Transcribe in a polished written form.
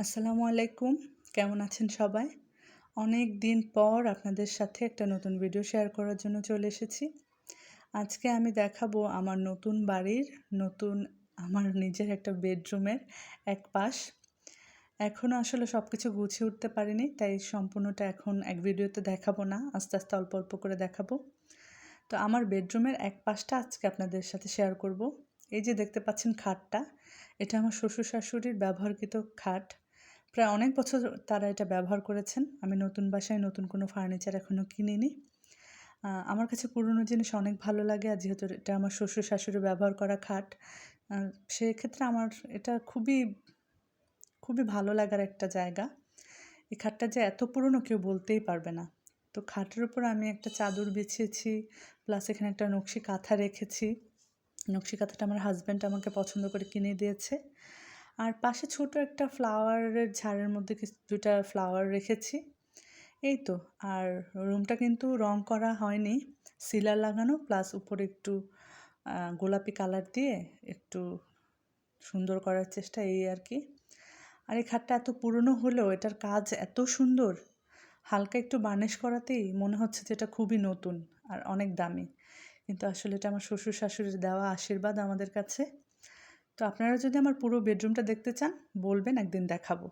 আসসালামু আলাইকুম। কেমন আছেন সবাই? অনেক দিন পর আপনাদের সাথে একটা নতুন ভিডিও শেয়ার করার জন্য চলে এসেছি। আজকে আমি দেখাবো আমার নতুন বাড়ির নতুন আমার নিজের একটা বেডরুমের এক পাশ। এখনও আসলে সবকিছু গুছিয়ে উঠতে পারিনি, তাই সম্পূর্ণটা এখন এক ভিডিওতে দেখাবো না। আস্তে, আস্তে অল্প, অল্প করে দেখাবো। তো আমার বেডরুমের এক পাশটা আজকে আপনাদের সাথে শেয়ার করব। এই যে দেখতে পাচ্ছেন খাটটা, এটা আমার শ্বশুর-শাশুড়ির ব্যবহারকৃত খাট। প্রায় অনেক বছর তারা এটা ব্যবহার করেছেন। আমি নতুন বাসায় নতুন কোনো ফার্নিচার এখনও কিনিনি। আমার কাছে পুরনো জিনিস অনেক ভালো লাগে, আর যেহেতু এটা আমার শ্বশুর-শাশুড়ি ব্যবহার করা খাট, আ সেক্ষেত্রে আমার এটা খুবই, খুবই ভালো লাগার একটা জায়গা। এই খাটটা যে এত পুরনো কেউ বলতেই পারবে না। তো খাটের উপর আমি একটা চাদর বিছিয়েছি, প্লাস এখানে একটা নকশি কাঁথা রেখেছি। নকশি কাঁথাটা আমার হাসব্যান্ড আমাকে পছন্দ করে কিনে দিয়েছে। আর পাশে ছোট একটা ফ্লাওয়ারের ঝাড়ের মধ্যে ২টা ফ্লাওয়ার রেখেছি। এই তো। আর রুমটা কিন্তু রং করা হয়নি। সিলার লাগানো, প্লাস উপরে একটু গোলাপি কালার দিয়ে একটু সুন্দর করার চেষ্টা, এই আর কি। আর এই খাটটা এত পুরনো হলেও এটার কাজ এত সুন্দর। হালকা একটু বার্নিশ করাতেই মনে হচ্ছে যে এটা খুবই নতুন আর অনেক দামি। কিন্তু আসলে এটা আমার শ্বশুর-শাশুড়ির দেওয়া আশীর্বাদ আমাদের কাছে। তো আপনারা যদি আমার পুরো বেডরুমটা দেখতে চান, বলবেন, একদিন দেখাবো।